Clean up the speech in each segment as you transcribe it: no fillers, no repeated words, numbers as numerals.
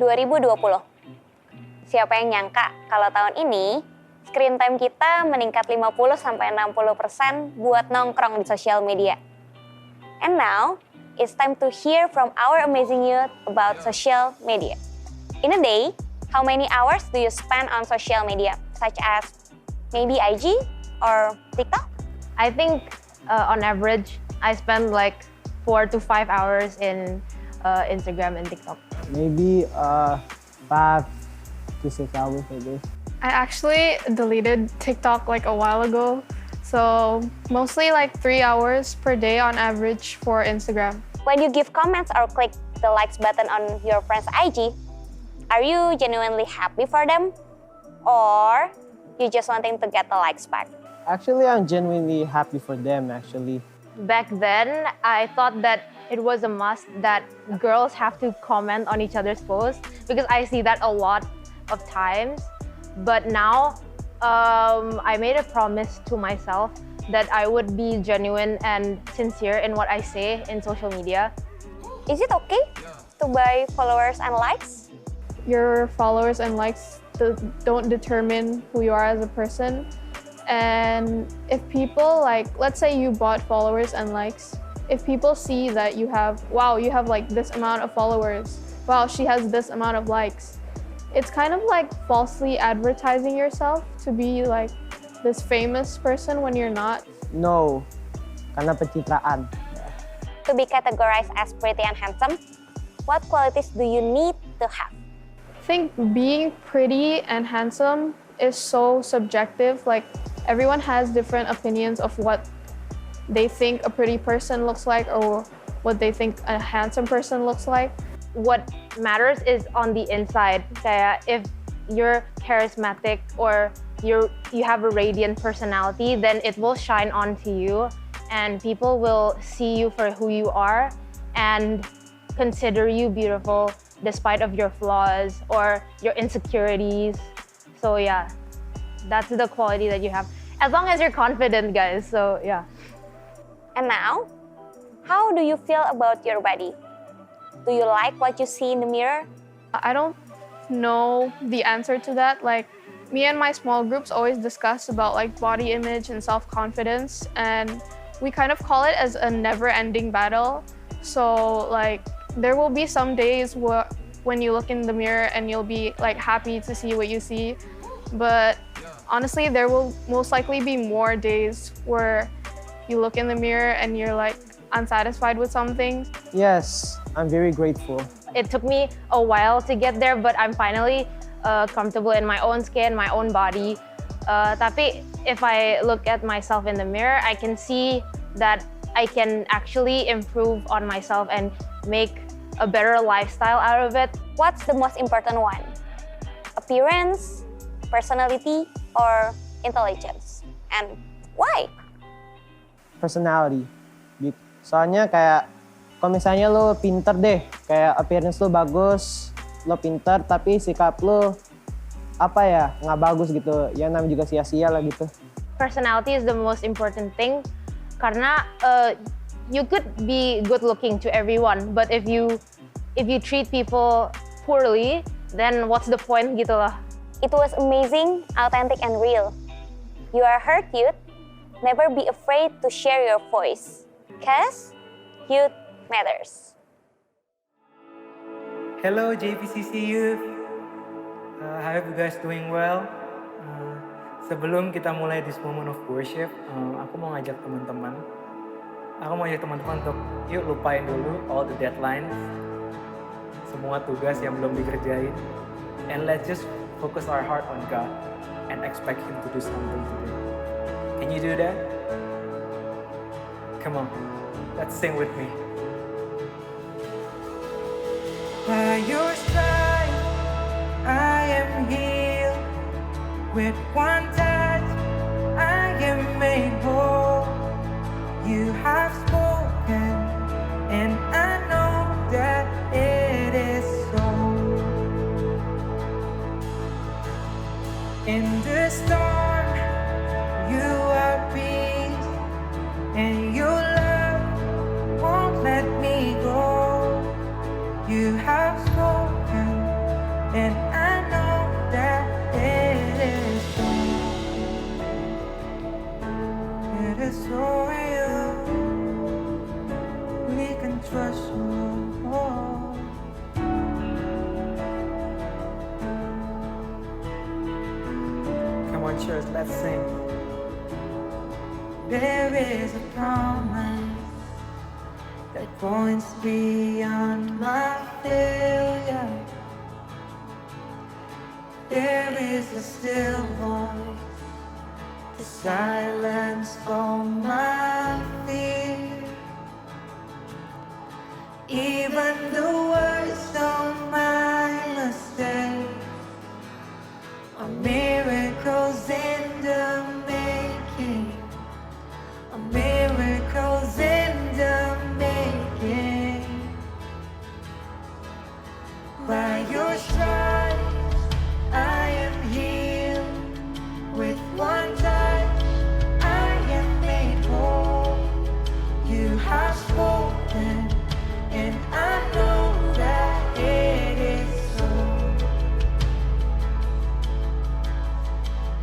2020. Siapa yang nyangka kalau tahun ini screen time kita meningkat 50-60% buat nongkrong di sosial media. And now, it's time to hear from our amazing youth about social media. In a day, how many hours do you spend on social media, such as maybe IG or TikTok? I think on average, I spend like 4 to 5 hours in Instagram and TikTok. Maybe 5 to 6 hours, I guess. I actually deleted TikTok like a while ago, so mostly like 3 hours per day on average for Instagram. When you give comments or click the likes button on your friend's IG, are you genuinely happy for them? Or you just wanting to get the likes back? Actually, I'm genuinely happy for them, actually. Back then, I thought that it was a must that girls have to comment on each other's posts because I see that a lot of times. But now, I made a promise to myself that I would be genuine and sincere in what I say in social media. Is it okay to buy followers and likes? Your followers and likes don't determine who you are as a person. And if people let's say you bought followers and likes, if people see that you have like this amount of followers, wow, she has this amount of likes, it's kind of like falsely advertising yourself to be like this famous person when you're not. No, karena pencitraan. To be categorized as pretty and handsome, what qualities do you need to have? I think being pretty and handsome is so subjective. Like, everyone has different opinions of what they think a pretty person looks like or what they think a handsome person looks like. What matters is on the inside. Kaya if you're charismatic or you have a radiant personality, then it will shine onto you and people will see you for who you are and consider you beautiful despite of your flaws or your insecurities. So yeah, that's the quality that you have. As long as you're confident, guys, so yeah. And now, how do you feel about your body? Do you like what you see in the mirror? I don't know the answer to that. Like, me and my small groups always discuss about like body image and self-confidence, and we kind of call it as a never-ending battle. So like, there will be some days when you look in the mirror and you'll be like happy to see what you see, but honestly, there will most likely be more days where you look in the mirror and you're like unsatisfied with something. Yes, I'm very grateful. It took me a while to get there, but I'm finally comfortable in my own skin, my own body. Tapi if I look at myself in the mirror, I can see that I can actually improve on myself and make a better lifestyle out of it. What's the most important one? Appearance, personality, or intelligence? And why? Personality. Soalnya kayak kalau misalnya lo pinter deh, kayak appearance lo bagus, lo pinter tapi sikap lo nggak bagus gitu, ya namanya juga sia-sia lah gitu. Personality is the most important thing karena you could be good looking to everyone, but if you treat people poorly, then what's the point gitu lah. It was amazing, authentic, and real. You are heard, youth. Never be afraid to share your voice, cause youth matters. Hello JPCC Youth, I hope you guys doing well. Sebelum kita mulai this moment of worship, aku mau ngajak teman-teman untuk yuk lupain dulu all the deadlines, semua tugas yang belum dikerjain, and let's just focus our heart on God and expect Him to do something today. Can you do that? Come on, let's sing with me. By your stripes, I am healed. With one touch, I am made whole. You have spoken, and I know that it is so. In the storm, you are peace, and your love won't let me go. You have spoken, church, let's sing. There is a promise that points beyond my failure. There is a still voice, the silence from my fear. Even the worst of my mistakes are miracles in the making. Are miracles in the making. By your stripes I am healed. With one touch I am made whole. You have spoken, and I know that it is so.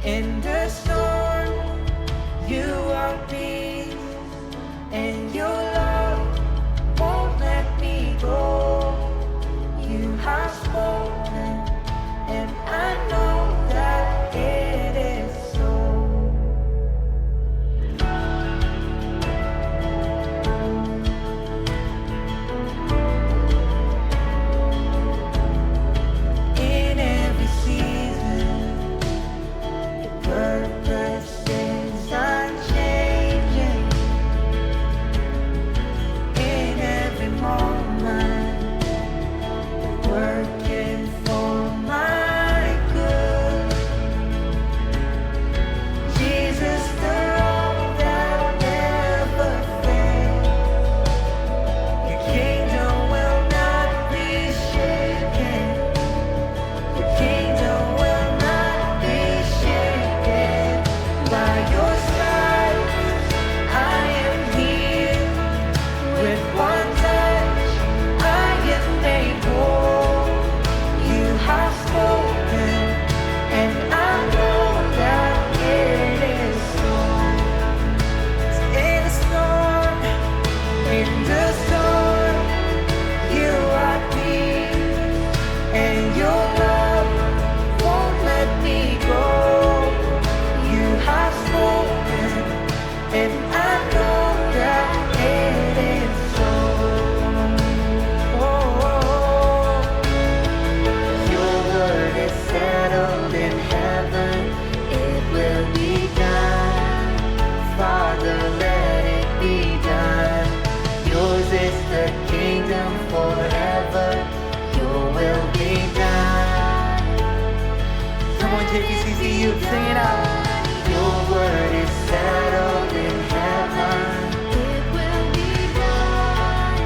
In the storm, you are peace, and your love won't let me go. You have spoken, and I know that it is so. In every season, your purpose is unchanging. In every moment, you're working for my good. Jesus, the rock that never fails. Your kingdom will not be shaken. Your kingdom will not be shaken. By your stripes I am healed. With one touch I am made whole. You have spoken, and I know that it is so. In the storm, you are peace, and your love won't let me go. You have spoken, and I know that it is so. Your word is settled in heaven, it will be done. Father, let it be done. Yours is the kingdom forever, your will be done. Come on, JPCCU, sing it out. Your word is settled in heaven, it will be done.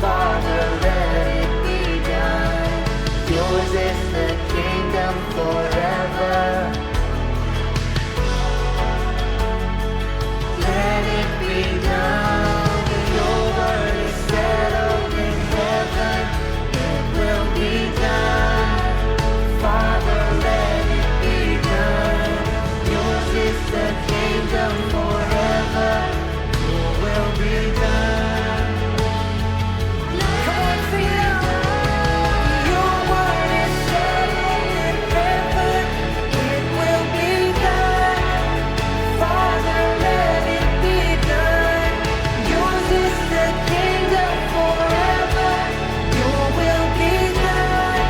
Father, let it be done. Yours is the kingdom forever. Let it be done. Your word is settled in heaven, it will be done. Father, let it be done. Yours is the kingdom forever, your will be done. Come on, sing it out. Your word is settled in heaven, it will be done. Father, let it be done. Yours is the kingdom forever, your will be done.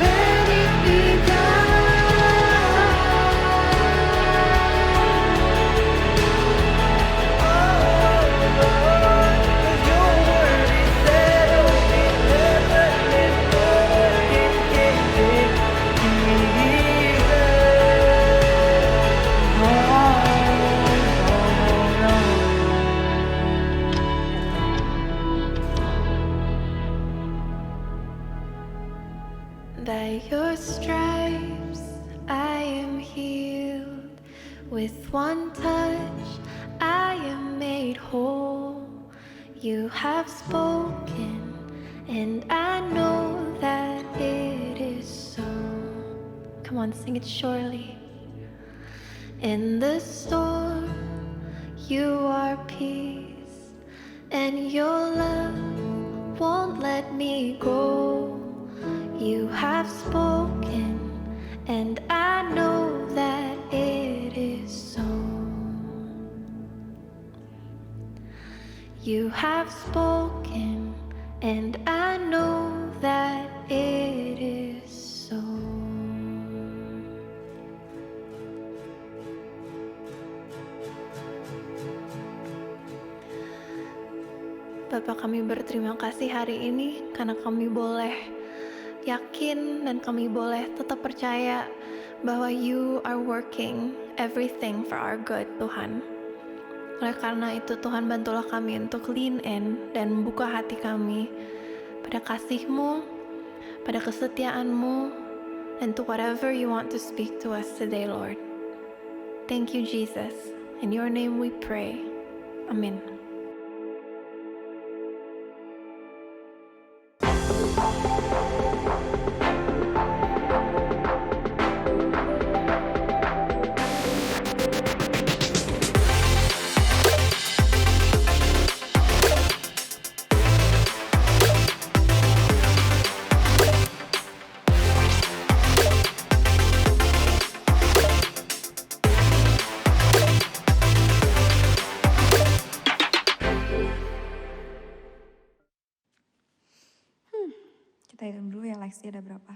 Let it be done. Oh, your word is settled in heaven, and by your stripes I am healed. With one touch I am made whole. You have spoken, and I know that it is so. Come on, sing it surely. In the storm, you are peace, and your love won't let me go. You have spoken, and I know that You have spoken, and I know that it is so. Bapak, kami berterima kasih hari ini karena kami boleh yakin dan kami boleh tetap percaya bahwa You are working everything for our good, Tuhan. Oleh karena itu, Tuhan, bantulah kami untuk lean in dan membuka hati kami pada kasih-Mu, pada kesetiaan-Mu, and to whatever You want to speak to us today, Lord. Thank You, Jesus. In Your name we pray. Amin. Kita hitung dulu ya likes-nya ada berapa.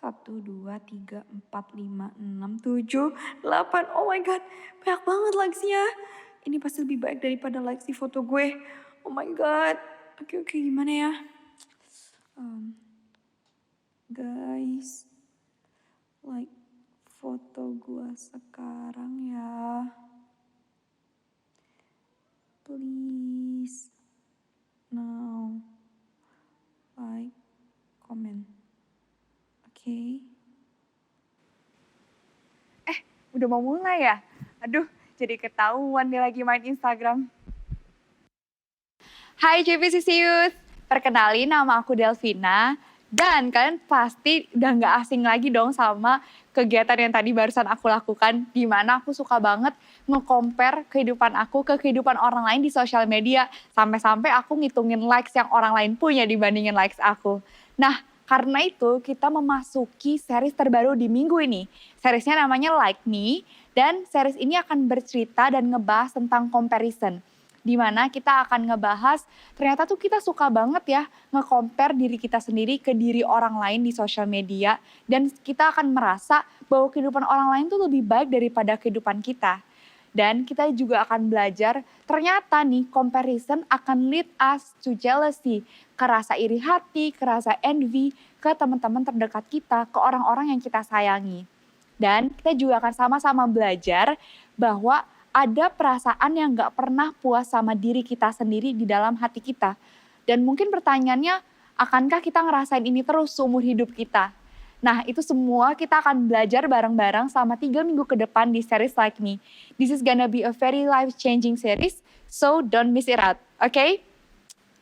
1, 2, 3, 4, 5, 6, 7, 8. Oh my god, banyak banget likes-nya. Ini pasti lebih baik daripada likes di foto gue. Oh my god. Oke, gimana ya? Guys, like foto gue sekarang ya. Please. Now. Like, comment. Oke. Udah mau mulai ya? Aduh, jadi ketahuan dia lagi main Instagram. Hai JPCC Youth, perkenalin nama aku Delvina. Dan kalian pasti udah gak asing lagi dong sama kegiatan yang tadi barusan aku lakukan. Dimana aku suka banget nge-compare kehidupan aku ke kehidupan orang lain di sosial media. Sampai-sampai aku ngitungin likes yang orang lain punya dibandingin likes aku. Nah, karena itu kita memasuki series terbaru di minggu ini. Seriesnya namanya Like Me. Dan series ini akan bercerita dan ngebahas tentang comparison. Dimana kita akan ngebahas ternyata tuh kita suka banget ya nge-compare diri kita sendiri ke diri orang lain di sosial media. Dan kita akan merasa bahwa kehidupan orang lain tuh lebih baik daripada kehidupan kita. Dan kita juga akan belajar ternyata nih comparison akan lead us to jealousy. Ke rasa iri hati, ke rasa envy, ke teman-teman terdekat kita, ke orang-orang yang kita sayangi. Dan kita juga akan sama-sama belajar bahwa ada perasaan yang gak pernah puas sama diri kita sendiri di dalam hati kita. Dan mungkin pertanyaannya, akankah kita ngerasain ini terus seumur hidup kita? Nah, itu semua kita akan belajar bareng-bareng selama 3 minggu ke depan di series Like Me. This is gonna be a very life-changing series, so don't miss it out, okay?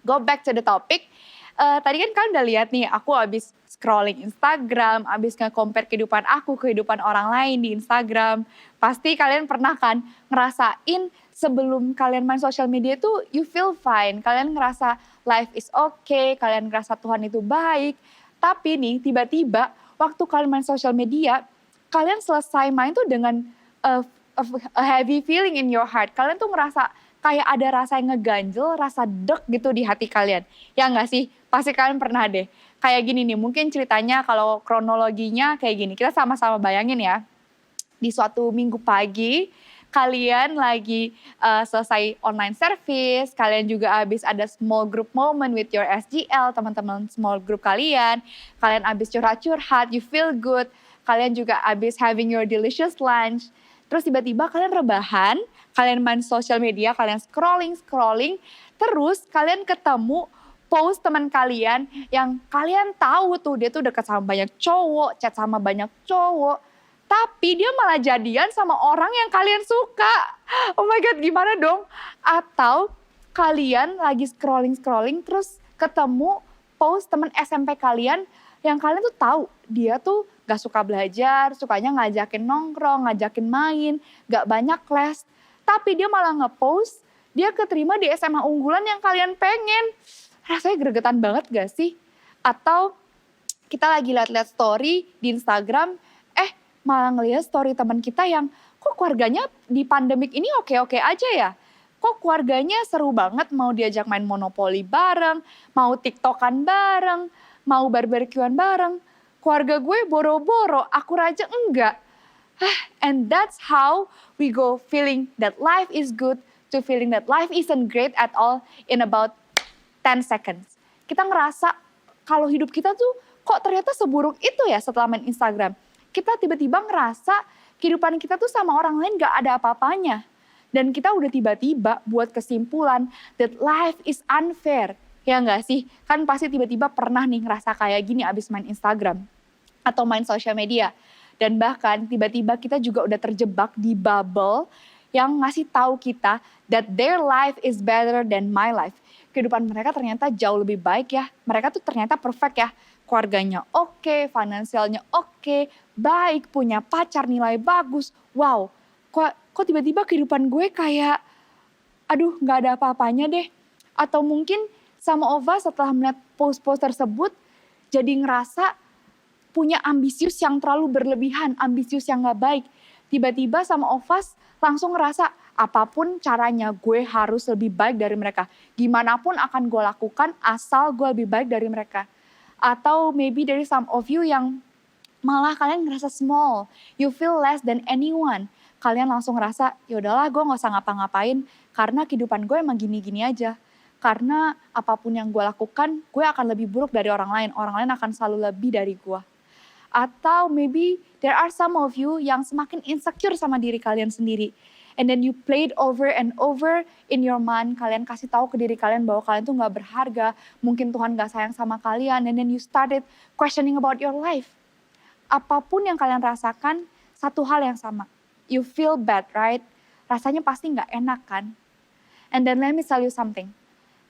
Go back to the topic. Tadi kan kalian udah lihat nih, aku abis scrolling Instagram, abis nge-compare kehidupan aku, kehidupan orang lain di Instagram. Pasti kalian pernah kan ngerasain sebelum kalian main sosial media tuh you feel fine. Kalian ngerasa life is okay, kalian ngerasa Tuhan itu baik. Tapi nih tiba-tiba waktu kalian main sosial media, kalian selesai main tuh dengan a heavy feeling in your heart. Kalian tuh ngerasa kayak ada rasa yang ngeganjel, rasa deg gitu di hati kalian. Ya nggak sih? Pasti kalian pernah deh. Kayak gini nih, mungkin ceritanya kalau kronologinya kayak gini. Kita sama-sama bayangin ya. Di suatu minggu pagi, kalian lagi selesai online service, kalian juga habis ada small group moment with your SGL, teman-teman small group kalian habis curhat-curhat, you feel good, kalian juga habis having your delicious lunch, terus tiba-tiba kalian rebahan, kalian main social media, kalian scrolling, terus kalian ketemu post teman kalian yang kalian tahu tuh dia tuh dekat sama banyak cowok, chat sama banyak cowok, tapi dia malah jadian sama orang yang kalian suka. Oh my God, gimana dong? Atau kalian lagi scrolling terus ketemu post teman SMP kalian yang kalian tuh tahu dia tuh gak suka belajar, sukanya ngajakin nongkrong, ngajakin main, gak banyak les. Tapi dia malah nge-post, dia keterima di SMA unggulan yang kalian pengen. Rasanya gregetan banget gak sih? Atau kita lagi lihat-lihat story di Instagram, malah ngeliat story teman kita yang kok keluarganya di pandemik ini oke-oke aja ya. kok keluarganya seru banget, mau diajak main monopoli bareng, mau tiktokan bareng, mau barbekyuan bareng. Keluarga gue boro-boro, aku aja enggak. And that's how we go feeling that life is good to feeling that life isn't great at all in about 10 seconds. Kita ngerasa kalau hidup kita tuh kok ternyata seburuk itu ya setelah main Instagram. Kita tiba-tiba ngerasa kehidupan kita tuh sama orang lain gak ada apa-apanya. Dan kita udah tiba-tiba buat kesimpulan that life is unfair. Ya nggak sih? Kan pasti tiba-tiba pernah nih ngerasa kayak gini abis main Instagram atau main social media. Dan bahkan tiba-tiba kita juga udah terjebak di bubble yang ngasih tahu kita that their life is better than my life. Kehidupan mereka ternyata jauh lebih baik ya. Mereka tuh ternyata perfect ya. Keluarganya oke, finansialnya oke, baik, punya pacar, nilai bagus. Wow, kok tiba-tiba kehidupan gue kayak, aduh gak ada apa-apanya deh. Atau mungkin some of us setelah melihat post-post tersebut, jadi ngerasa punya ambisius yang terlalu berlebihan, ambisius yang gak baik. Tiba-tiba sama of us langsung ngerasa apapun caranya gue harus lebih baik dari mereka. Gimana pun akan gue lakukan asal gue lebih baik dari mereka. Atau maybe dari some of you yang malah kalian ngerasa small, you feel less than anyone. Kalian langsung ngerasa ya udahlah gue gak usah ngapa-ngapain karena kehidupan gue emang gini-gini aja. Karena apapun yang gue lakukan, gue akan lebih buruk dari orang lain. Orang lain akan selalu lebih dari gue. Atau maybe there are some of you yang semakin insecure sama diri kalian sendiri. And then you played over and over in your mind. Kalian kasih tahu ke diri kalian bahwa kalian tuh gak berharga. Mungkin Tuhan gak sayang sama kalian. And then you started questioning about your life. Apapun yang kalian rasakan, satu hal yang sama. You feel bad, right? Rasanya pasti gak enak kan? And then let me tell you something.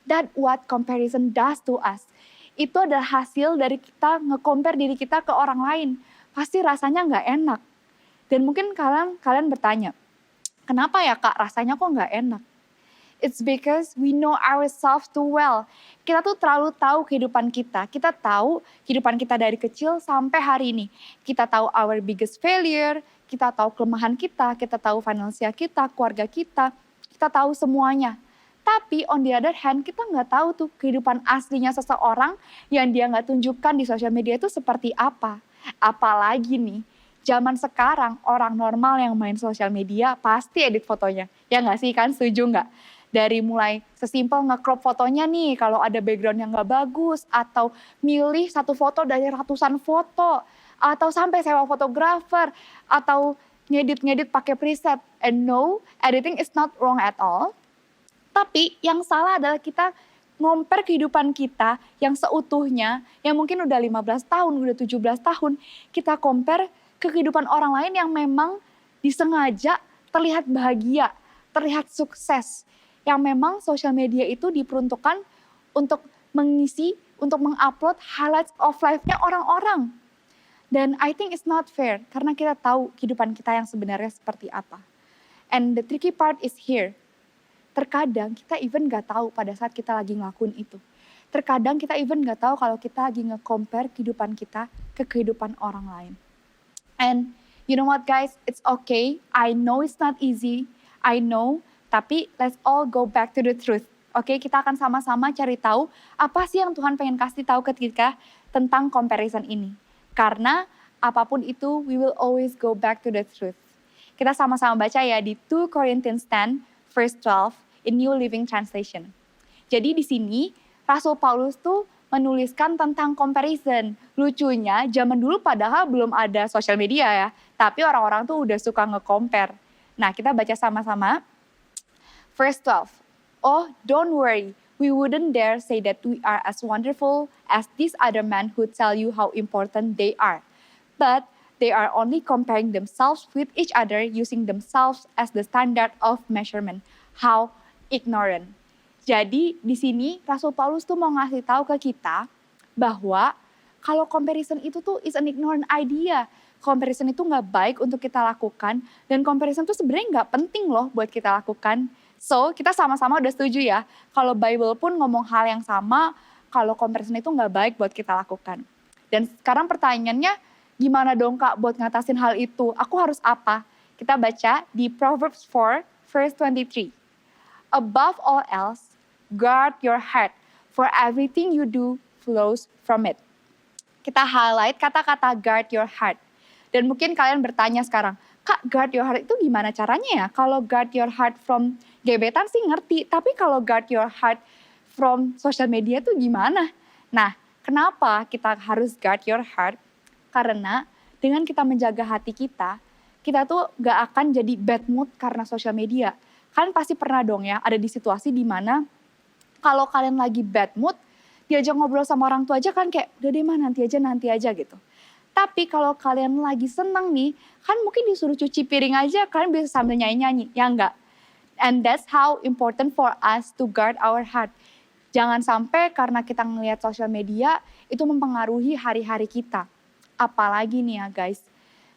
That what comparison does to us. Itu adalah hasil dari kita nge-compare diri kita ke orang lain. Pasti rasanya gak enak. Dan mungkin kalian bertanya, kenapa ya Kak rasanya kok gak enak? It's because we know ourselves too well. Kita tuh terlalu tahu kehidupan kita. Kita tahu kehidupan kita dari kecil sampai hari ini. Kita tahu our biggest failure, kita tahu kelemahan kita tahu finansial kita, keluarga kita tahu semuanya. Tapi on the other hand kita nggak tahu tuh kehidupan aslinya seseorang yang dia nggak tunjukkan di sosial media itu seperti apa. Apalagi nih, zaman sekarang orang normal yang main sosial media pasti edit fotonya. Ya nggak sih kan, setuju nggak? Dari mulai sesimpel nge-crop fotonya nih kalau ada background yang nggak bagus. Atau milih satu foto dari ratusan foto. Atau sampai sewa fotografer. Atau ngedit-ngedit pakai preset. And no, editing is not wrong at all. Tapi yang salah adalah kita ngomper kehidupan kita yang seutuhnya, yang mungkin udah 15 tahun, udah 17 tahun, kita compare ke kehidupan orang lain yang memang disengaja terlihat bahagia, terlihat sukses. Yang memang sosial media itu diperuntukkan untuk mengisi, untuk mengupload highlights of life-nya orang-orang. Dan I think it's not fair, karena kita tahu kehidupan kita yang sebenarnya seperti apa. And the tricky part is here. Terkadang kita even gak tahu pada saat kita lagi ngelakuin itu. Terkadang kita even gak tahu kalau kita lagi nge-compare kehidupan kita ke kehidupan orang lain. And you know what guys, it's okay. I know it's not easy. I know, tapi let's all go back to the truth. Oke, kita akan sama-sama cari tahu apa sih yang Tuhan pengen kasih tahu ke kita tentang comparison ini. Karena apapun itu, we will always go back to the truth. Kita sama-sama baca ya di 2 Corinthians 10 verse 12 in New Living Translation. Jadi di sini Rasul Paulus tuh menuliskan tentang comparison. Lucunya zaman dulu padahal belum ada social media ya, tapi orang-orang tuh udah suka nge-compare. Nah, kita baca sama-sama. Verse 12. Oh, don't worry. We wouldn't dare say that we are as wonderful as these other men who tell you how important they are. But they are only comparing themselves with each other using themselves as the standard of measurement. How ignorant. Jadi di sini Rasul Paulus tuh mau ngasih tahu ke kita bahwa kalau comparison itu tuh is an ignorant idea. Comparison itu nggak baik untuk kita lakukan dan comparison tuh sebenarnya nggak penting loh buat kita lakukan. So kita sama-sama udah setuju ya kalau Bible pun ngomong hal yang sama kalau comparison itu nggak baik buat kita lakukan. Dan sekarang pertanyaannya, gimana dong Kak buat ngatasin hal itu? Aku harus apa? Kita baca di Proverbs 4 verse 23. above all else, guard your heart, for everything you do flows from it. Kita highlight kata-kata guard your heart. Dan mungkin kalian bertanya sekarang, Kak, guard your heart itu gimana caranya ya? Kalau guard your heart from gebetan sih ngerti, tapi kalau guard your heart from social media tuh gimana? Nah, kenapa kita harus guard your heart? Karena dengan kita menjaga hati kita tuh gak akan jadi bad mood karena social media. Kalian pasti pernah dong ya ada di situasi dimana kalau kalian lagi bad mood, diajak ngobrol sama orang tua aja kan kayak udah deh mah nanti aja gitu. Tapi kalau kalian lagi senang nih, kan mungkin disuruh cuci piring aja, kalian bisa sambil nyanyi-nyanyi, ya enggak? And that's how important for us to guard our heart. Jangan sampai karena kita ngelihat sosial media, itu mempengaruhi hari-hari kita. Apalagi nih ya guys,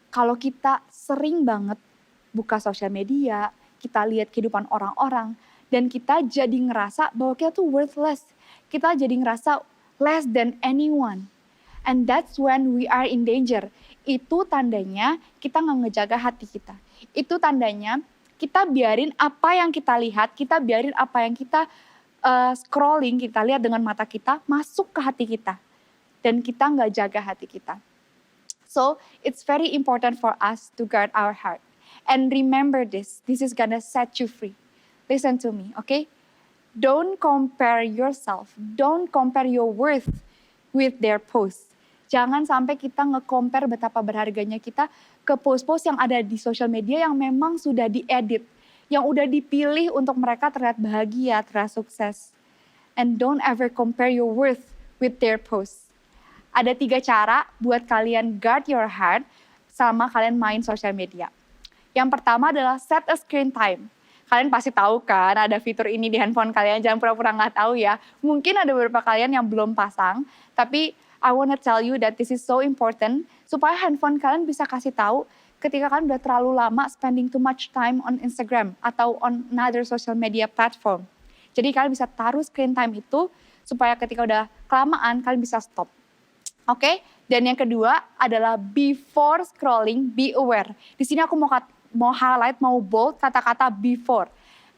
kalau kita sering banget buka sosial media, kita lihat kehidupan orang-orang, dan kita jadi ngerasa bahwa kita tuh worthless. Kita jadi ngerasa less than anyone. And that's when we are in danger. Itu tandanya kita nggak ngejaga hati kita. Itu tandanya kita biarin apa yang kita lihat, kita biarin apa yang kita scrolling, kita lihat dengan mata kita, masuk ke hati kita. Dan kita nggak jaga hati kita. So, it's very important for us to guard our heart. And remember this is gonna set you free. Listen to me, okay? Don't compare yourself, don't compare your worth with their posts. Jangan sampai kita nge-compare betapa berharganya kita ke post-post yang ada di social media yang memang sudah diedit, yang udah dipilih untuk mereka terlihat bahagia, terlihat sukses. And don't ever compare your worth with their posts. Ada 3 cara buat kalian guard your heart selama kalian main social media. Yang pertama adalah set a screen time. Kalian pasti tahu kan ada fitur ini di handphone kalian, jangan pura-pura nggak tahu ya. Mungkin ada beberapa kalian yang belum pasang, tapi I wanna tell you that this is so important supaya handphone kalian bisa kasih tahu ketika kalian udah terlalu lama spending too much time on Instagram atau on another social media platform. Jadi kalian bisa taruh screen time itu supaya ketika udah kelamaan kalian bisa stop. Oke? Dan yang kedua adalah before scrolling, be aware. Di sini aku mau highlight, mau bold kata-kata before.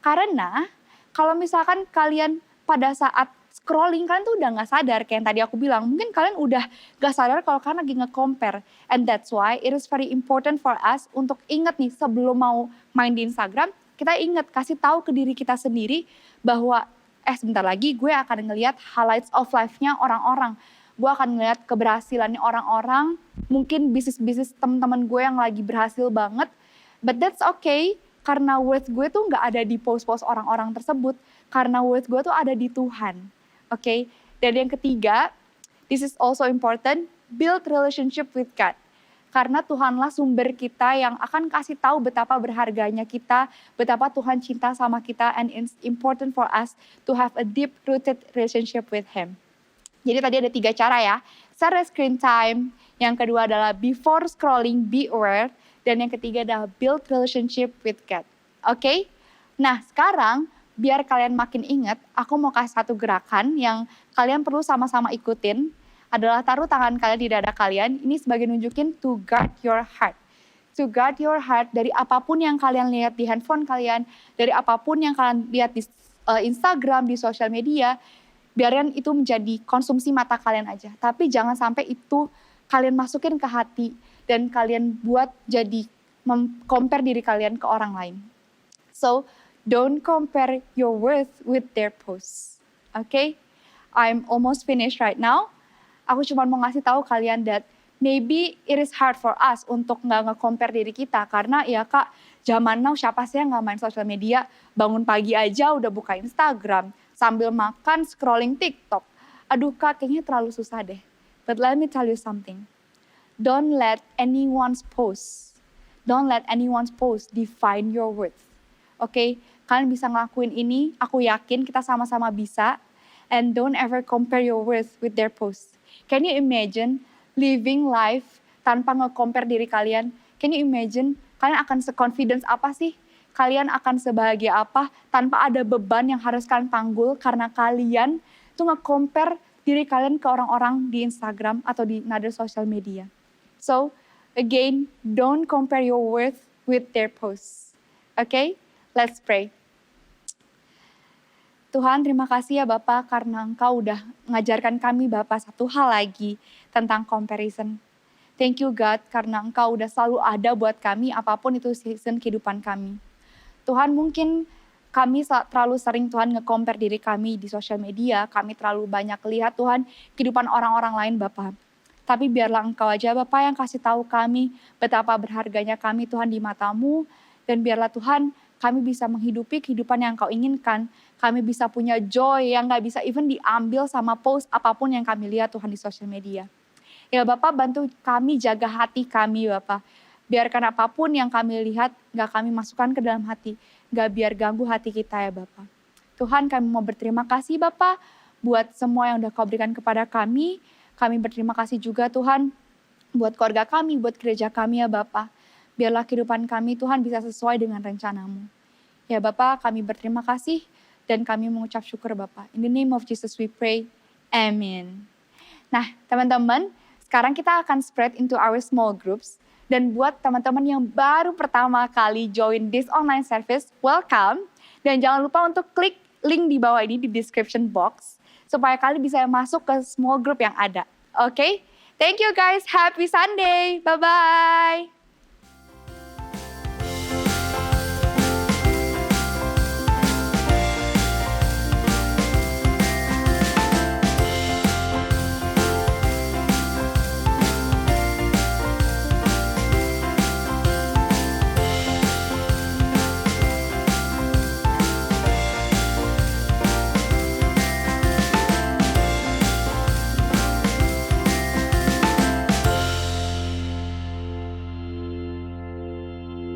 Karena kalau misalkan kalian pada saat scrolling, kalian tuh udah gak sadar kayak yang tadi aku bilang. Mungkin kalian udah gak sadar kalau kalian lagi nge-compare. And that's why it is very important for us untuk ingat nih sebelum mau main di Instagram, kita ingat kasih tahu ke diri kita sendiri bahwa sebentar lagi gue akan ngelihat highlights of life-nya orang-orang. Gue akan ngelihat keberhasilannya orang-orang, mungkin bisnis-bisnis teman-teman gue yang lagi berhasil banget. But that's okay, karena worth gue tuh gak ada di post-post orang-orang tersebut. Karena worth gue tuh ada di Tuhan. Okay? Dan yang ketiga, this is also important, build relationship with God. Karena Tuhanlah sumber kita yang akan kasih tahu betapa berharganya kita, betapa Tuhan cinta sama kita, and it's important for us to have a deep-rooted relationship with Him. Jadi tadi ada 3 cara ya, set a screen time, yang kedua adalah before scrolling, be aware, dan yang ketiga adalah build relationship with God. Okay? Nah sekarang, biar kalian makin ingat, aku mau kasih satu gerakan yang kalian perlu sama-sama ikutin, adalah taruh tangan kalian di dada kalian, ini sebagai nunjukin to guard your heart. To guard your heart dari apapun yang kalian lihat di handphone kalian, dari apapun yang kalian lihat di Instagram, di sosial media, biarin itu menjadi konsumsi mata kalian aja. Tapi jangan sampai itu kalian masukin ke hati dan kalian buat jadi compare diri kalian ke orang lain. So, don't compare your worth with their posts. Okay? I'm almost finished right now. Aku cuma mau ngasih tahu kalian that maybe it is hard for us untuk nggak nge-compare diri kita. Karena ya kak, zaman now siapa sih yang nggak main sosial media, bangun pagi aja udah buka Instagram, sambil makan scrolling TikTok. Aduh kak, kayaknya terlalu susah deh. But let me tell you something. Don't let anyone's post define your worth. Okay? Kalian bisa ngelakuin ini, aku yakin kita sama-sama bisa. And don't ever compare your worth with their posts. Can you imagine living life tanpa nge-compare diri kalian? Can you imagine kalian akan se-confidence apa sih? Kalian akan sebahagia apa tanpa ada beban yang harus kalian panggul karena kalian tuh nge-compare diri kalian ke orang-orang di Instagram atau di another social media. So, again, don't compare your worth with their posts. Okay? Let's pray. Tuhan, terima kasih ya Bapak karena Engkau udah ngajarkan kami Bapak satu hal lagi tentang comparison. Thank you God karena Engkau udah selalu ada buat kami apapun itu season kehidupan kami. Tuhan mungkin kami terlalu sering Tuhan nge-compare diri kami di sosial media, kami terlalu banyak lihat Tuhan kehidupan orang-orang lain Bapak. Tapi biarlah Engkau aja Bapak yang kasih tahu kami betapa berharganya kami Tuhan di mata-Mu. Dan biarlah Tuhan kami bisa menghidupi kehidupan yang Engkau inginkan. Kami bisa punya joy yang gak bisa even diambil sama post apapun yang kami lihat Tuhan di sosial media. Ya Bapak bantu kami jaga hati kami Bapak. Biarkan apapun yang kami lihat gak kami masukkan ke dalam hati. Gak biar ganggu hati kita ya Bapak. Tuhan kami mau berterima kasih Bapak buat semua yang udah Kau berikan kepada kami. Kami berterima kasih juga Tuhan buat keluarga kami, buat gereja kami ya Bapak. Biarlah kehidupan kami Tuhan bisa sesuai dengan rencana-Mu. Ya Bapak kami berterima kasih dan kami mengucap syukur Bapak. In the name of Jesus we pray. Amen. Nah teman-teman, sekarang kita akan spread into our small groups. Dan buat teman-teman yang baru pertama kali join this online service, welcome. Dan jangan lupa untuk klik link di bawah ini di description box. Supaya kalian bisa masuk ke small group yang ada. Oke? Thank you guys. Happy Sunday. Bye-bye.